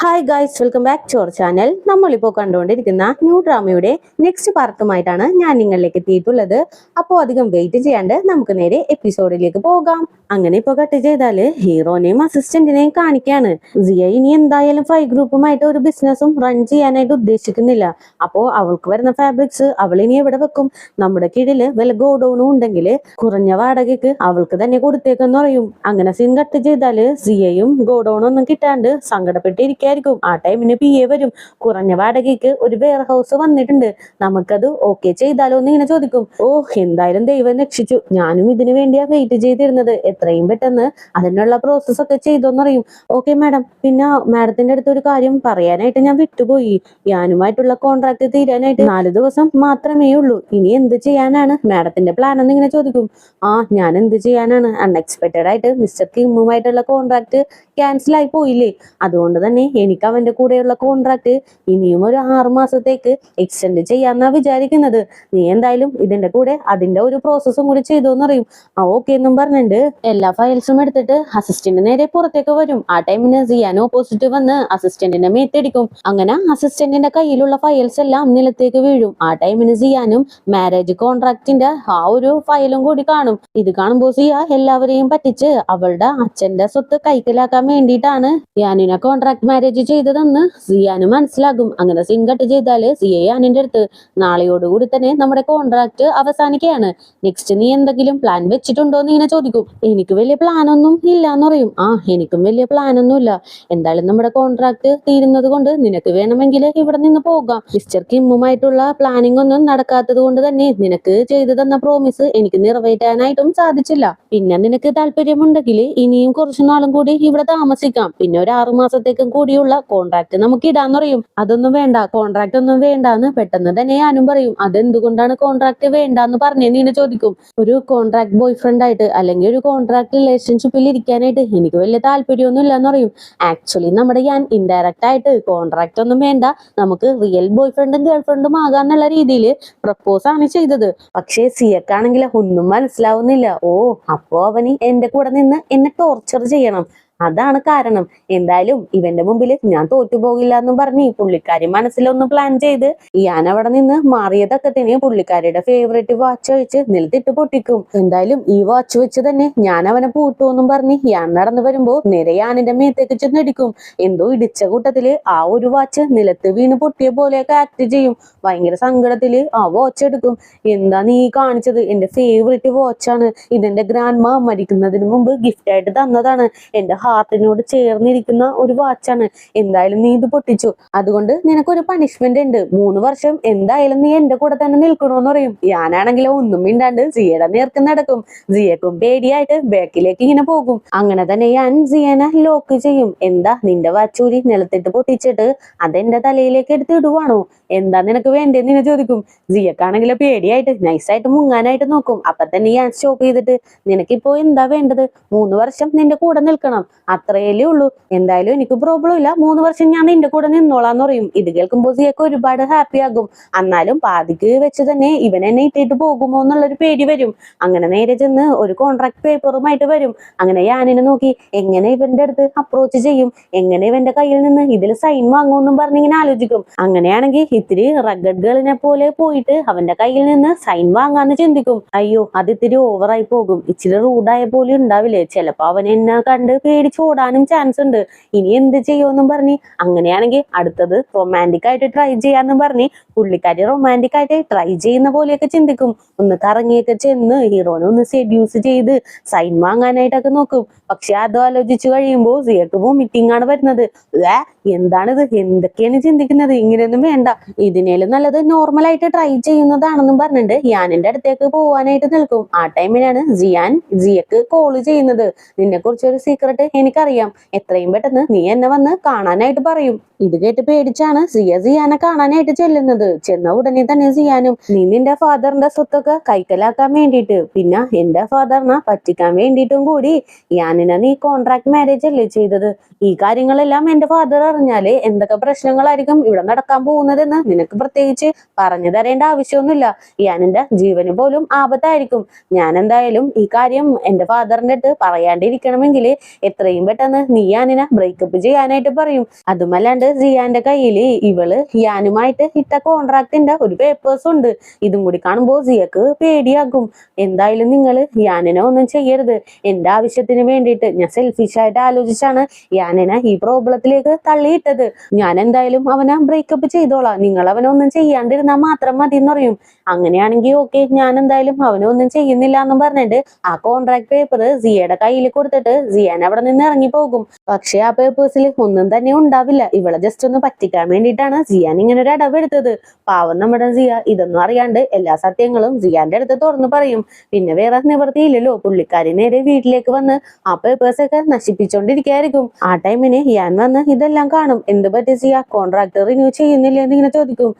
Hi guys, welcome back to our channel. നമ്മളിപ്പോൾ കണ്ടുകൊണ്ടിരിക്കുന്ന new ഡ്രാമയുടെ next പാർട്ടുമായിട്ടാണ് ഞാൻ നിങ്ങളിലേക്ക് എത്തിയിട്ടുള്ളത്. അപ്പോൾ അധികം വെയിറ്റ് ചെയ്യാണ്ട് നമുക്ക് നേരെ എപ്പിസോഡിലേക്ക് പോകാം. അങ്ങനെ ഇപ്പോൾ കട്ട് ചെയ്താല് ഹീറോനെയും അസിസ്റ്റന്റിനെയും കാണിക്കാണ്. സിയ ഇനി എന്തായാലും ഫൈവ് ഗ്രൂപ്പുമായിട്ട് ഒരു ബിസിനസ്സും റൺ ചെയ്യാനായിട്ട് ഉദ്ദേശിക്കുന്നില്ല. അപ്പോൾ അവൾക്ക് വരുന്ന ഫാബ്രിക്സ് അവൾ ഇനി എവിടെ വെക്കും? നമ്മുടെ കീഴില് വല്ല ഗോഡൌണും ഉണ്ടെങ്കിൽ കുറഞ്ഞ വാടകയ്ക്ക് അവൾക്ക് തന്നെ കൊടുത്തേക്കെന്ന് പറയും. അങ്ങനെ സീൻ കട്ട് ചെയ്താല് സിയയും ഗോഡൌണൊന്നും കിട്ടാണ്ട് സങ്കടപ്പെട്ടിരിക്കും. ആ ടൈമിന് PA വരും. കുറഞ്ഞ വാടകയ്ക്ക് ഒരു വെയർ ഹൗസ് വന്നിട്ടുണ്ട്, നമുക്കത് ഓക്കെ ചെയ്താലോ എന്ന് ഇങ്ങനെ ചോദിക്കും. ഓ, എന്തായാലും ദൈവം രക്ഷിച്ചു, ഞാനും ഇതിനു വേണ്ടിയാ വെയിറ്റ് ചെയ്തിരുന്നത്, എത്രയും പെട്ടെന്ന് അതിനുള്ള പ്രോസസ് ഒക്കെ ചെയ്തോന്ന് പറയും. ഓക്കെ മാഡം, പിന്നെ മാഡത്തിന്റെ അടുത്ത് ഒരു കാര്യം പറയാനായിട്ട് ഞാൻ വിട്ടുപോയി. ഞാനുമായിട്ടുള്ള കോൺട്രാക്ട് തീരാനായിട്ട് 4 ദിവസം മാത്രമേ ഉള്ളൂ. ഇനി എന്ത് ചെയ്യാനാണ് മാഡത്തിന്റെ പ്ലാൻ എന്ന് ഇങ്ങനെ ചോദിക്കും. ഞാൻ എന്ത് ചെയ്യാനാണ്, അൺഎക്സ്പെക്ടഡ് ആയിട്ട് മിസ്റ്റർ കിമ്മുമായിട്ടുള്ള കോൺട്രാക്ട് ക്യാൻസൽ ആയി പോയില്ലേ, അതുകൊണ്ട് തന്നെ എനിക്ക് അവന്റെ കൂടെയുള്ള കോൺട്രാക്ട് ഇനിയും ഒരു 6 മാസത്തേക്ക് എക്സ്റ്റെൻഡ് ചെയ്യാന്നാ വിചാരിക്കുന്നത്. നീ എന്തായാലും ഇതിന്റെ കൂടെ അതിന്റെ ഒരു പ്രോസസ്സും കൂടി ചെയ്തോന്ന് പറയും. ഓക്കെ എന്നും പറഞ്ഞിട്ട് എല്ലാ ഫയൽസും എടുത്തിട്ട് അസിസ്റ്റന്റ് നേരെ പുറത്തേക്ക് വരും. ആ ടൈമിന് സിയാൻ ഓപ്പോസിറ്റ് വന്ന് അസിസ്റ്റന്റിന്റെ മേത്തടിക്കും. അങ്ങനെ അസിസ്റ്റന്റിന്റെ കയ്യിലുള്ള ഫയൽസ് എല്ലാം നിലത്തേക്ക് വീഴും. ആ ടൈമിന് സിയാനും മാരേജ് കോൺട്രാക്ടിന്റെ ആ ഒരു ഫയലും കൂടി കാണും. ഇത് കാണുമ്പോൾ സിയ എല്ലാവരെയും പറ്റിച്ച് അവളുടെ അച്ഛന്റെ സ്വത്ത് കൈക്കലാക്കാൻ വേണ്ടിയിട്ടാണ് യാനിനെ കോൺട്രാക്ട് മാരേജ് ചെയ്തതെന്ന് സിയാന് മനസ്സിലാകും. അങ്ങനെ സീൻ കട്ട് ചെയ്താല് സിയ യാനിന്റെ അടുത്ത് നാളെയോടുകൂടി തന്നെ നമ്മുടെ കോൺട്രാക്ട് അവസാനിക്കുകയാണ്, നെക്സ്റ്റ് നീ എന്തെങ്കിലും പ്ലാൻ വെച്ചിട്ടുണ്ടോ എന്ന് ഇങ്ങനെ ചോദിക്കും. എനിക്ക് വലിയ പ്ലാൻ ഒന്നും ഇല്ലാന്ന് പറയും. എനിക്കും വലിയ പ്ലാൻ ഒന്നും ഇല്ല, എന്തായാലും നമ്മുടെ കോൺട്രാക്ട് തീരുന്നത് കൊണ്ട് നിനക്ക് വേണമെങ്കിൽ ഇവിടെ നിന്ന് പോകാം. മിസ്റ്റർ കിമ്മുമായിട്ടുള്ള പ്ലാനിങ് ഒന്നും നടക്കാത്തത് കൊണ്ട് തന്നെ നിനക്ക് ചെയ്തു തന്ന പ്രോമിസ് എനിക്ക് നിറവേറ്റാനായിട്ടും സാധിച്ചില്ല. പിന്നെ നിനക്ക് താല്പര്യമുണ്ടെങ്കിൽ ഇനിയും കുറച്ചു നാളും കൂടി ഇവിടെ താമസിക്കാം, പിന്നെ ഒരു 6 മാസത്തേക്കും കൂടിയുള്ള കോൺട്രാക്ട് നമുക്ക് ഇടാന്ന് പറയും. അതൊന്നും വേണ്ട, കോൺട്രാക്ട് ഒന്നും വേണ്ടാന്ന് പെട്ടെന്ന് തന്നെ ഞാനും പറയും. അതെന്തുകൊണ്ടാണ് കോൺട്രാക്ട് വേണ്ടാന്ന് പറഞ്ഞെന്ന് ഇങ്ങനെ ചോദിക്കും. ഒരു കോൺട്രാക്ട് ബോയ് ഫ്രണ്ട് ആയിട്ട് അല്ലെങ്കിൽ ഒരു കോൺട്രാക്ട് റിലേഷൻഷിപ്പിൽ ഇരിക്കാനായിട്ട് എനിക്ക് വലിയ താല്പര്യമൊന്നും ഇല്ലെന്ന് പറയും. ആക്ച്വലി നമ്മുടെ ഞാൻ ഇൻഡയറക്റ്റ് ആയിട്ട് കോൺട്രാക്ട് ഒന്നും വേണ്ട, നമുക്ക് റിയൽ ബോയ് ഫ്രണ്ടും ഗേൾ ഫ്രണ്ടും ആകാന്നുള്ള രീതിയിൽ പ്രപ്പോസ് ആണ് ചെയ്തത്. പക്ഷേ സിയക്കാണെങ്കിൽ ഒന്നും മനസ്സിലാവുന്നില്ല. അപ്പോ അവന് എന്റെ കൂടെ നിന്ന് എന്നെ ടോർച്ചർ ചെയ്യണം, അതാണ് കാരണം. എന്തായാലും ഇവന്റെ മുമ്പിൽ ഞാൻ തോറ്റുപോകില്ല എന്നും പറഞ്ഞ് പുള്ളിക്കാരി മനസ്സിലൊന്ന് പ്ലാൻ ചെയ്ത് ഞാൻ അവിടെ നിന്ന് മാറിയതൊക്കെ തന്നെ പുള്ളിക്കാരിയുടെ ഫേവറേറ്റ് വാച്ച് അഴിച്ച് നിലത്തിട്ട് പൊട്ടിക്കും. എന്തായാലും ഈ വാച്ച് വെച്ച് തന്നെ ഞാൻ അവനെ പൂട്ടുമെന്നും പറഞ്ഞ് ഞാൻ നടന്നു വരുമ്പോ നേരെ യാനിന്റെ മേത്തേക്ക് ചെന്നടിക്കും. എന്തോ ഇടിച്ച കൂട്ടത്തില് ആ ഒരു വാച്ച് നിലത്ത് വീണ് പൊട്ടിയ പോലെയൊക്കെ ആക്ട് ചെയ്യും. ഭയങ്കര സങ്കടത്തില് ആ വാച്ച് എടുക്കും. എന്താ നീ കാണിച്ചത്, എന്റെ ഫേവറേറ്റ് വാച്ചാണ്, ഇതെന്റെ ഗ്രാൻഡ് മാ മരിക്കുന്നതിന് മുമ്പ് ഗിഫ്റ്റ് ആയിട്ട് തന്നതാണ്, എന്റെ ഹാർട്ടിനോട് ചേർന്നിരിക്കുന്ന ഒരു വാച്ചാണ്, എന്തായാലും നീ ഇത് പൊട്ടിച്ചു, അതുകൊണ്ട് നിനക്കൊരു പണിഷ്മെന്റ് ഉണ്ട്, 3 വർഷം എന്തായാലും നീ എന്റെ കൂടെ തന്നെ നിൽക്കണോന്ന് പറയും. ഞാനാണെങ്കിലോ ഒന്നും മിണ്ടാണ്ട് സിയയുടെ നേർക്ക് നടക്കും. സിയക്കും പേടിയായിട്ട് ബാക്കിലേക്ക് ഇങ്ങനെ പോകും. അങ്ങനെ തന്നെ ഞാൻ സിയനെ ലോക്ക് ചെയ്യും. എന്താ നിന്റെ വാച്ചൂരി നിലത്തിട്ട് പൊട്ടിച്ചിട്ട് അതെന്റെ തലയിലേക്ക് എടുത്ത് ഇടുവാണോ, എന്താ നിനക്ക് വേണ്ടേന്ന് ഇങ്ങനെ ചോദിക്കും. സിയക്കാണെങ്കിലോ പേടിയായിട്ട് നൈസായിട്ട് മുങ്ങാനായിട്ട് നോക്കും. അപ്പൊ തന്നെ ഞാൻ സ്റ്റോപ്പ് ചെയ്തിട്ട് നിനക്കിപ്പോ എന്താ വേണ്ടത്, 3 വർഷം നിന്റെ കൂടെ നിൽക്കണം, അത്രയല്ലേ ഉള്ളൂ, എന്തായാലും എനിക്ക് പ്രോബ്ലം ഇല്ല, 3 വർഷം ഞാൻ നിന്റെ കൂടെ നിന്നോളാന്ന് പറയും. ഇത് കേൾക്കുമ്പോൾ സിയക്ക് ഒരുപാട് ഹാപ്പി ആകും. എന്നാലും പാതിക്ക് വെച്ച് തന്നെ ഇവൻ എന്നെ ഇട്ടിട്ട് പോകുമോ എന്നുള്ളൊരു പേടി വരും. അങ്ങനെ നേരെ ചെന്ന് ഒരു കോൺട്രാക്ട് പേപ്പറുമായിട്ട് വരും. അങ്ങനെ ഞാനിനെ നോക്കി എങ്ങനെ ഇവന്റെ അടുത്ത് അപ്രോച്ച് ചെയ്യും, എങ്ങനെ ഇവന്റെ കയ്യിൽ നിന്ന് ഇതിൽ സൈൻ വാങ്ങുമെന്നും പറഞ്ഞ് ഇങ്ങനെ ആലോചിക്കും. അങ്ങനെയാണെങ്കിൽ ഇത്തിരി റഗഡ് ഗേളിനെ പോലെ പോയിട്ട് അവന്റെ കയ്യിൽ നിന്ന് സൈൻ വാങ്ങാന്ന് ചിന്തിക്കും. അയ്യോ, അത് ഇത്തിരി ഓവറായി പോകും, ഇച്ചിരി റൂഡായ പോലെ ഉണ്ടാവില്ലേ, ചിലപ്പോ അവൻ എന്നെ കണ്ട് പേടിച്ച് ഓടാനും ചാൻസ് ഉണ്ട്, ഇനി എന്ത് ചെയ്യുമെന്നും പറഞ്ഞ് അങ്ങനെയാണെങ്കിൽ അടുത്തത് റൊമാൻറ്റിക് ആയിട്ട് ട്രൈ ചെയ്യാന്നും പറഞ്ഞ് പുള്ളിക്കാരി റൊമാൻറ്റിക് ആയിട്ട് ട്രൈ ചെയ്യുന്ന പോലെയൊക്കെ ചിന്തിക്കും. ഒന്ന് കറങ്ങിയൊക്കെ ചെന്ന് ഹീറോനെ ഒന്ന് സെഡ്യൂസ് ചെയ്ത് സൈൻ വാങ്ങാനായിട്ടൊക്കെ നോക്കും. പക്ഷെ അത് ആലോചിച്ച് കഴിയുമ്പോൾ സിയക്ക് വോമിറ്റിംഗ് ആണ് വരുന്നത്. എന്താണിത്, എന്തൊക്കെയാണ് ചിന്തിക്കുന്നത്, ഇങ്ങനെയൊന്നും വേണ്ട, ഇതിനേലും നല്ലത് നോർമലായിട്ട് ട്രൈ ചെയ്യുന്നതാണെന്നും പറഞ്ഞിട്ട് യാനിന്റെ അടുത്തേക്ക് പോവാനായിട്ട് നിൽക്കും. ആ ടൈമിനാണ് സിയക്ക് കോള് ചെയ്യുന്നത്. നിന്നെ കുറിച്ചൊരു സീക്രട്ട് എനിക്കറിയാം, എത്രയും പെട്ടെന്ന് നീ എന്നെ വന്ന് കാണാനായിട്ട് പറയും. ഇത് കേട്ട് പേടിച്ചാണ് സിയാനെ കാണാനായിട്ട് ചെല്ലുന്നത്. ചെന്ന ഉടനെ തന്നെ സിയാനും നീ നിന്റെ ഫാദറിന്റെ സ്വത്തൊക്കെ കൈക്കലാക്കാൻ വേണ്ടിയിട്ട് പിന്നെ എന്റെ ഫാദറിനെ പറ്റിക്കാൻ വേണ്ടിയിട്ടും കൂടി യാനിനെ നീ കോൺട്രാക്ട് മാരേജ് അല്ലേ ചെയ്തത്, ഈ കാര്യങ്ങളെല്ലാം എന്റെ ഫാദർ അറിഞ്ഞാല് എന്തൊക്കെ പ്രശ്നങ്ങളായിരിക്കും ഇവിടെ നടക്കാൻ പോകുന്നതെന്ന് നിനക്ക് പ്രത്യേകിച്ച് പറഞ്ഞു തരേണ്ട ആവശ്യമൊന്നുമില്ല, യാനിന്റെ ജീവന് പോലും ആപത്തായിരിക്കും. ഞാൻ എന്തായാലും ഈ കാര്യം എന്റെ ഫാദറിന്റെ അടുത്ത് പറയാണ്ടിരിക്കണമെങ്കിൽ എത്രയും എത്രയും പെട്ടെന്ന് നീ യാനിനെ ബ്രേക്കപ്പ് ചെയ്യാനായിട്ട് പറയും. അതുമല്ലാണ്ട് സിയാന്റെ കയ്യിൽ ഇവള് യാനുമായിട്ട് ഇട്ട കോൺട്രാക്ടിന്റെ ഒരു പേപ്പേഴ്സ് ഉണ്ട്. ഇതും കൂടി കാണുമ്പോൾ സിയക്ക് പേടിയാകും. എന്തായാലും നിങ്ങൾ യാനിനെ ഒന്നും ചെയ്യരുത്. എന്റെ ആവശ്യത്തിന് വേണ്ടിയിട്ട് ഞാൻ സെൽഫിഷായിട്ട് ആലോചിച്ചാണ് യാനിനെ ഈ പ്രോബ്ലത്തിലേക്ക് തള്ളിയിട്ടത്. ഞാൻ എന്തായാലും അവനെ ബ്രേക്കപ്പ് ചെയ്തോളാം, നിങ്ങൾ അവനെ ഒന്നും ചെയ്യാണ്ടിരുന്നാൽ മാത്രം മതി എന്ന് പറയും. അങ്ങനെയാണെങ്കിൽ ഓക്കെ, ഞാൻ എന്തായാലും അവനൊന്നും ചെയ്യുന്നില്ല എന്നും പറഞ്ഞിട്ട് ആ കോൺട്രാക്ട് പേപ്പർ സിയയുടെ കയ്യിൽ കൊടുത്തിട്ട് സിയാൻ അവിടെ നിന്ന് ഇറങ്ങി പോകും. പക്ഷെ ആ പേപ്പേഴ്സിൽ ഒന്നും തന്നെ ഉണ്ടാവില്ല. ഇവളെ ജസ്റ്റ് ഒന്ന് പറ്റിക്കാൻ വേണ്ടിയിട്ടാണ് സിയാൻ ഇങ്ങനെ ഒരു അടവെടുത്തത്. പാവം നമ്മുടെ സിയ ഇതൊന്നും അറിയാണ്ട് എല്ലാ സത്യങ്ങളും സിയാന്റെ അടുത്ത് തുറന്നു പറയും. പിന്നെ വേറെ നിവൃത്തിയില്ലല്ലോ, പുള്ളിക്കാരി നേരെ വീട്ടിലേക്ക് വന്ന് ആ പേപ്പേഴ്സ് ഒക്കെ നശിപ്പിച്ചോണ്ടിരിക്കായിരിക്കും. ആ ടൈമിന് യാൻ വന്ന് ഇതെല്ലാം കാണും. എന്ത് പറ്റി സിയ, കോൺട്രാക്ട് റിന്യൂ ചെയ്യുന്നില്ല എന്നിങ്ങനെ ചോദിക്കും.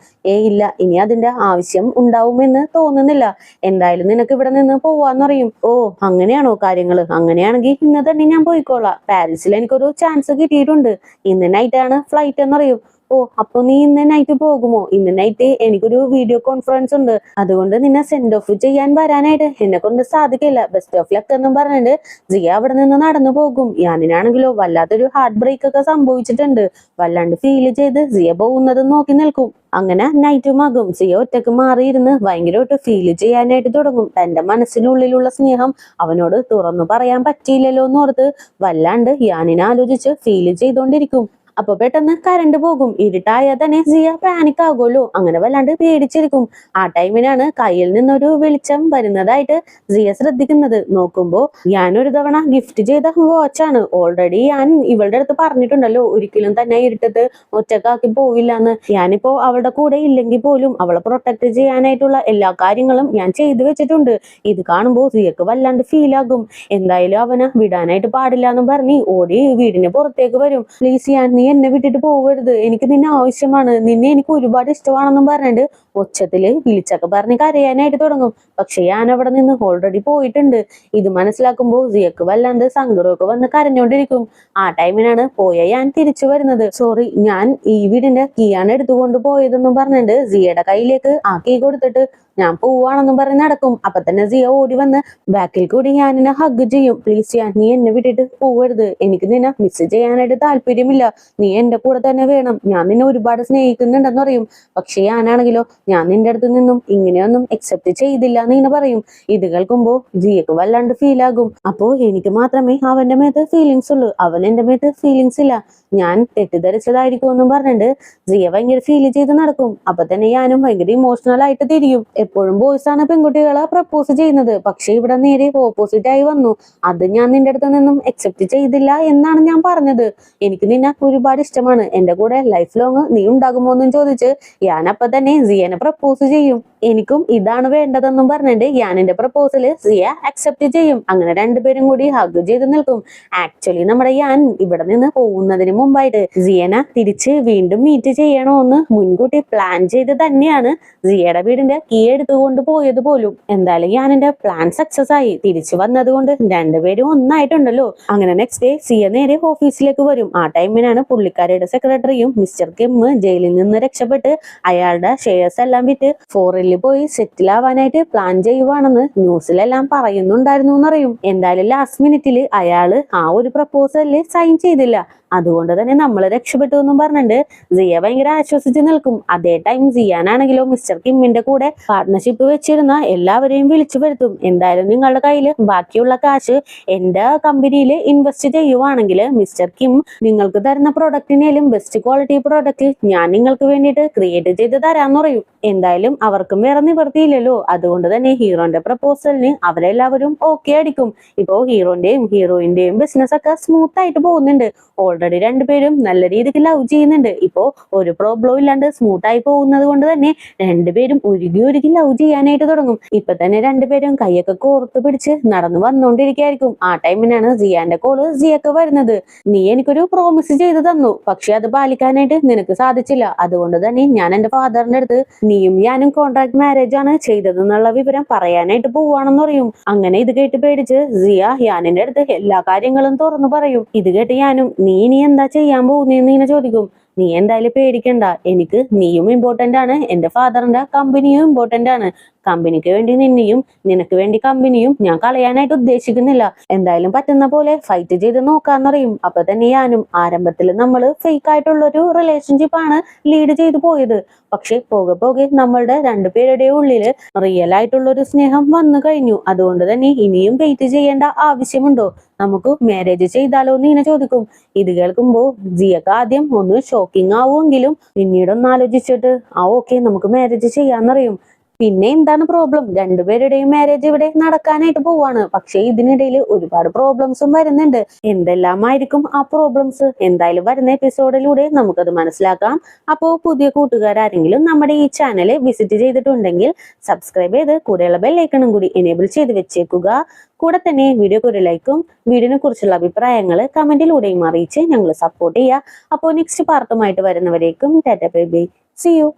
ഇല്ല, ഇനി അതിന്റെ ആവശ്യം ഉണ്ടാവുമെന്ന് തോന്നുന്നില്ല. എന്തായാലും നിനക്ക് ഇവിടെ നിന്ന് പോവാന്ന് പറയും. ഓ അങ്ങനെയാണോ കാര്യങ്ങള്? അങ്ങനെയാണെങ്കിൽ ഇന്ന് തന്നെ ഞാൻ പോയിക്കോളാം. പാരീസിൽ എനിക്കൊരു ചാൻസ് കിട്ടിയിട്ടുണ്ട്. ഇന്ന് നൈറ്റാണ് ഫ്ലൈറ്റ് എന്ന് പറയും. ഓ അപ്പൊ നീ ഇന്ന് നൈറ്റ് പോകുമോ? ഇന്ന് നൈറ്റ് എനിക്കൊരു വീഡിയോ കോൺഫറൻസ് ഉണ്ട്, അതുകൊണ്ട് നിന്നെ സെൻഡ് ഓഫ് ചെയ്യാൻ വരാനായിട്ട് എന്നെ കൊണ്ട് സാധിക്കില്ല. ബെസ്റ്റ് ഓഫ് ലക്ക് എന്നും പറഞ്ഞിട്ട് സിയ അവിടെ നിന്ന് നടന്നു പോകും. യാനിനാണെങ്കിലോ വല്ലാത്തൊരു ഹാർട്ട് ബ്രേക്ക് ഒക്കെ സംഭവിച്ചിട്ടുണ്ട്. വല്ലാണ്ട് ഫീൽ ചെയ്ത് സിയ പോകുന്നത് നോക്കി നിൽക്കും. അങ്ങനെ നൈറ്റുമാകും. സിയ ഒറ്റക്ക് മാറിയിരുന്ന് ഭയങ്കരമായിട്ട് ഫീൽ ചെയ്യാനായിട്ട് തുടങ്ങും. തന്റെ മനസ്സിനുള്ളിലുള്ള സ്നേഹം അവനോട് തുറന്നു പറയാൻ പറ്റിയില്ലല്ലോ എന്നോർത്ത് വല്ലാണ്ട് യാനിനെ ആലോചിച്ച് ഫീൽ ചെയ്തോണ്ടിരിക്കും. അപ്പൊ പെട്ടെന്ന് കറണ്ട് പോകും. ഇരുട്ടായാൽ തന്നെ സിയ പാനിക് ആകുമല്ലോ. അങ്ങനെ വല്ലാണ്ട് പേടിച്ചിരിക്കും. ആ ടൈമിനാണ് കയ്യിൽ നിന്നൊരു വെളിച്ചം വരുന്നതായിട്ട് സിയ ശ്രദ്ധിക്കുന്നത്. നോക്കുമ്പോ ഞാൻ ഒരു തവണ ഗിഫ്റ്റ് ചെയ്ത വാച്ചാണ്. ഓൾറെഡി ഞാൻ ഇവളുടെ അടുത്ത് പറഞ്ഞിട്ടുണ്ടല്ലോ ഒരിക്കലും തന്നെ ഇരുട്ടത്ത് ഒറ്റക്കാക്കി പോവില്ല എന്ന്. ഞാനിപ്പോ അവളുടെ കൂടെ ഇല്ലെങ്കിൽ പോലും അവളെ പ്രൊട്ടക്ട് ചെയ്യാനായിട്ടുള്ള എല്ലാ കാര്യങ്ങളും ഞാൻ ചെയ്തു വെച്ചിട്ടുണ്ട്. ഇത് കാണുമ്പോൾ സിയക്ക് വല്ലാണ്ട് ഫീൽ ആകും. എന്തായാലും അവനെ വിടാനായിട്ട് പാടില്ല എന്നും പറഞ്ഞ് ഓടി വീടിന് പുറത്തേക്ക് വരും. പ്ലീസ് ഞാൻ നീ എന്നെ വിട്ടിട്ട് പോവരുത്, എനിക്ക് നിന്നെ ആവശ്യമാണ്, നിന്നെ എനിക്ക് ഒരുപാട് ഇഷ്ടമാണെന്നും പറഞ്ഞിട്ട് ഒച്ചത്തില് വിളിച്ചൊക്കെ പറഞ്ഞ് കരയാനായിട്ട് തുടങ്ങും. പക്ഷെ ഞാൻ അവിടെ നിന്ന് ഓൾറെഡി പോയിട്ടുണ്ട്. ഇത് മനസ്സിലാക്കുമ്പോൾ സിയക്ക് വല്ലാണ്ട് സങ്കടമൊക്കെ വന്ന് കരഞ്ഞോണ്ടിരിക്കും. ആ ടൈമിനാണ് പോയ ഞാൻ തിരിച്ചു വരുന്നത്. സോറി, ഞാൻ ഈ വീടിന്റെ കീയാണ് എടുത്തുകൊണ്ട് പോയതെന്നും പറഞ്ഞിട്ട് സിയയുടെ കയ്യിലേക്ക് ആ കീ കൊടുത്തിട്ട് ഞാൻ പോവാണെന്നും പറഞ്ഞ് നടക്കും. അപ്പൊ തന്നെ സിയ ഓടി വന്ന് ബാക്കിൽ കൂടി ഞാനിനെ ഹഗ് ചെയ്യും. പ്ലീസ് ഞാൻ, നീ എന്നെ വിട്ടിട്ട് പോവരുത്, എനിക്ക് നിന്നെ മിസ് ചെയ്യാനായിട്ട് താല്പര്യമില്ല, നീ എന്റെ കൂടെ തന്നെ വേണം, ഞാൻ നിന്നെ ഒരുപാട് സ്നേഹിക്കുന്നുണ്ടെന്ന് പറയും. പക്ഷെ ഞാനാണെങ്കിലോ ഞാൻ നിന്റെ അടുത്ത് നിന്നും ഇങ്ങനെയൊന്നും അക്സെപ്റ്റ് ചെയ്തില്ല എന്ന് ഇങ്ങനെ പറയും. ഇത് കേൾക്കുമ്പോ ജിയക്ക് വല്ലാണ്ട് ഫീൽ ആകും. അപ്പോ എനിക്ക് മാത്രമേ അവന്റെ മേത്ത് ഫീലിങ്സ് ഉള്ളൂ, അവൻ എന്റെ മേത്ത് ഫീലിങ്സ് ഇല്ല, ഞാൻ തെറ്റിദ്ധരിച്ചതായിരിക്കും എന്നും പറഞ്ഞിട്ട് ജിയ ഭയങ്കര ഫീൽ ചെയ്ത് നടക്കും. അപ്പൊ തന്നെ ഞാനും ഭയങ്കര ഇമോഷണൽ ആയിട്ട് തിരിയും. എപ്പോഴും ബോയ്സ് ആണ് പെൺകുട്ടികളെ പ്രപ്പോസ് ചെയ്യുന്നത്, പക്ഷെ ഇവിടെ നേരെ ഓപ്പോസിറ്റ് ആയി വന്നു. അത് ഞാൻ നിന്റെ അടുത്ത് നിന്നും അക്സെപ്റ്റ് ചെയ്തില്ല എന്നാണ് ഞാൻ പറഞ്ഞത്. എനിക്ക് നിന്നെ ഒരുപാട് ഇഷ്ടമാണ്, എന്റെ കൂടെ ലൈഫ് ലോങ് നീ ഉണ്ടാകുമോ എന്നും ചോദിച്ച് ഞാൻ അപ്പൊ തന്നെ സിയനെ പ്രപ്പോസ് ചെയ്യും. എനിക്കും ഇതാണ് വേണ്ടതെന്നും പറഞ്ഞിട്ട് യാനിന്റെ പ്രപ്പോസല് സിയ അക്സെപ്റ്റ് ചെയ്യും. അങ്ങനെ രണ്ടുപേരും കൂടി ഹഗ് ചെയ്ത് നിൽക്കും. ആക്ച്വലി നമ്മുടെ യാൻ ഇവിടെ നിന്ന് പോകുന്നതിന് മുമ്പായിട്ട് സിയനെ തിരിച്ച് വീണ്ടും മീറ്റ് ചെയ്യണോന്ന് മുൻകൂട്ടി പ്ലാൻ ചെയ്ത് തന്നെയാണ് സിയയുടെ വീടിന്റെ കീ എടുത്തുകൊണ്ട് പോയത് പോലും. എന്തായാലും യാനിന്റെ പ്ലാൻ സക്സസ് ആയി. തിരിച്ചു വന്നത് കൊണ്ട് രണ്ടുപേരും ഒന്നായിട്ടുണ്ടല്ലോ. അങ്ങനെ നെക്സ്റ്റ് ഡേ സിയ നേരെ ഓഫീസിലേക്ക് വരും. ആ ടൈമിനാണ് പുള്ളിക്കാരിയുടെ സെക്രട്ടറിയും മിസ്റ്റർ കിം ജയിലിൽ നിന്ന് രക്ഷപ്പെട്ട് അയാളുടെ ഷെയർസ് എല്ലാം വിറ്റ് ഫോറിനിൽ പോയി സെറ്റിൽ ആവാനായിട്ട് പ്ലാൻ ചെയ്യുവാണെന്ന് ന്യൂസിലെല്ലാം പറയുന്നുണ്ടായിരുന്നു എന്നറിയും. എന്തായാലും ലാസ്റ്റ് മിനിറ്റിൽ അയാള് ആ ഒരു പ്രപ്പോസലിൽ സൈൻ ചെയ്തില്ല. അതുകൊണ്ട് തന്നെ നമ്മൾ രക്ഷപ്പെട്ടു എന്നും പറഞ്ഞിട്ട് സിയ ഭയങ്കര ആശ്വസിച്ച് നിൽക്കും. അതേ ടൈം സിയാനാണെങ്കിലോ മിസ്റ്റർ കിമ്മിന്റെ കൂടെ പാർട്ട്ണർഷിപ്പ് വെച്ചിരുന്ന എല്ലാവരെയും വിളിച്ചു വരുത്തും. എന്തായാലും നിങ്ങളുടെ കയ്യിൽ ബാക്കിയുള്ള കാശ് എന്റെ കമ്പനിയിൽ ഇൻവെസ്റ്റ് ചെയ്യുവാണെങ്കിൽ മിസ്റ്റർ കിം നിങ്ങൾക്ക് തരുന്ന പ്രൊഡക്റ്റിനേലും ബെസ്റ്റ് ക്വാളിറ്റി പ്രൊഡക്റ്റ് ഞാൻ നിങ്ങൾക്ക് വേണ്ടിയിട്ട് ക്രിയേറ്റ് ചെയ്ത് തരാന്ന് പറയും. എന്തായാലും അവർക്കും വേറെ നിവർത്തിയില്ലല്ലോ. അതുകൊണ്ട് തന്നെ ഹീറോന്റെ പ്രപ്പോസലിന് അവരെല്ലാവരും ഓക്കെ അടിക്കും. ഇപ്പോ ഹീറോന്റെയും ഹീറോയിന്റെയും ബിസിനസ് ഒക്കെ സ്മൂത്ത് ആയിട്ട് പോകുന്നുണ്ട്. ഓൾറെഡി രണ്ടുപേരും നല്ല രീതിക്ക് ലവ് ചെയ്യുന്നുണ്ട്. ഇപ്പോ ഒരു പ്രോബ്ലം ഇല്ലാണ്ട് സ്മൂത്ത് ആയി പോകുന്നത് കൊണ്ട് തന്നെ രണ്ടുപേരും ഉരുകി ലവ് ചെയ്യാനായിട്ട് തുടങ്ങും. ഇപ്പൊ തന്നെ രണ്ടുപേരും കൈയൊക്കെ കോർത്ത് പിടിച്ച് നടന്നു വന്നോണ്ടിരിക്കായിരിക്കും. ആ ടൈമിനാണ് സിയാന്റെ കോള് സിയക്ക് വരുന്നത്. നീ എനിക്കൊരു പ്രോമിസ് ചെയ്തു തന്നു, പക്ഷെ അത് പാലിക്കാനായിട്ട് നിനക്ക് സാധിച്ചില്ല. അതുകൊണ്ട് തന്നെ ഞാൻ എന്റെ ഫാദറിന്റെ അടുത്ത് നീയും ഞാനും കോൺട്രാക്ട് മാരേജ് ആണ് ചെയ്തതെന്നുള്ള വിവരം പറയാനായിട്ട് പോവാണെന്ന് പറയും. അങ്ങനെ ഇത് കേട്ട് പേടിച്ച് സിയ യാനിന്റെ അടുത്ത് എല്ലാ കാര്യങ്ങളും തുറന്നു പറയും. ഇത് കേട്ട് ഞാനും നീ ഇനി എന്താ ചെയ്യാൻ പോകുന്നതെന്ന് ഇങ്ങനെ ചോദിക്കും. നീ എന്തായാലും പേടിക്കണ്ട, എനിക്ക് നീയും ഇമ്പോർട്ടന്റ് ആണ്, എന്റെ ഫാദറിന്റെ കമ്പനിയും ഇമ്പോർട്ടന്റ് ആണ്. കമ്പനിക്ക് വേണ്ടി നിന്നെയും നിനക്ക് വേണ്ടി കമ്പനിയും ഞാൻ കളയാനായിട്ട് ഉദ്ദേശിക്കുന്നില്ല. എന്തായാലും പറ്റുന്ന പോലെ ഫൈറ്റ് ചെയ്ത് നോക്കാന്നറിയും. അപ്പൊ തന്നെ ഞാനും ആരംഭത്തിൽ നമ്മൾ ഫേക്ക് ആയിട്ടുള്ള ഒരു റിലേഷൻഷിപ്പ് ആണ് ലീഡ് ചെയ്തു പോയത്. പക്ഷെ പോകെ പോകെ നമ്മളുടെ രണ്ടുപേരുടെ ഉള്ളില് റിയൽ ആയിട്ടുള്ള ഒരു സ്നേഹം വന്നു കഴിഞ്ഞു. അതുകൊണ്ട് തന്നെ ഇനിയും വെയിറ്റ് ചെയ്യേണ്ട ആവശ്യമുണ്ടോ, നമുക്ക് മാരേജ് ചെയ്താലോ എന്ന് ഇങ്ങനെ ചോദിക്കും. ഇത് കേൾക്കുമ്പോ ജിയക്ക് ആദ്യം ഒന്ന് ഷോക്കിംഗ് ആവുമെങ്കിലും പിന്നീട് ഒന്ന് ആലോചിച്ചിട്ട് ഓക്കെ നമുക്ക് മാരേജ് ചെയ്യാന്നറിയും. പിന്നെ എന്താണ് പ്രോബ്ലം, രണ്ടുപേരുടെയും മാരേജ് ഇവിടെ നടക്കാനായിട്ട് പോവാണ്. പക്ഷെ ഇതിനിടയിൽ ഒരുപാട് പ്രോബ്ലംസും വരുന്നുണ്ട്. എന്തെല്ലാമായിരിക്കും ആ പ്രോബ്ലംസ്, എന്തായാലും വരുന്ന എപ്പിസോഡിലൂടെ നമുക്കത് മനസ്സിലാക്കാം. അപ്പോ പുതിയ കൂട്ടുകാരെങ്കിലും നമ്മുടെ ഈ ചാനൽ വിസിറ്റ് ചെയ്തിട്ടുണ്ടെങ്കിൽ സബ്സ്ക്രൈബ് ചെയ്ത് കൂടെയുള്ള ബെല്ലൈക്കണും കൂടി എനേബിൾ ചെയ്ത് വെച്ചേക്കുക. കൂടെ തന്നെ വീഡിയോക്ക് ഒരു ലൈക്കും വീഡിയോനെ കുറിച്ചുള്ള അഭിപ്രായങ്ങൾ കമന്റിലൂടെയും അറിയിച്ച് ഞങ്ങൾ സപ്പോർട്ട് ചെയ്യുക. അപ്പോൾ നെക്സ്റ്റ് പാർട്ടുമായിട്ട് വരുന്നവരേക്കും tata bye bye, see U.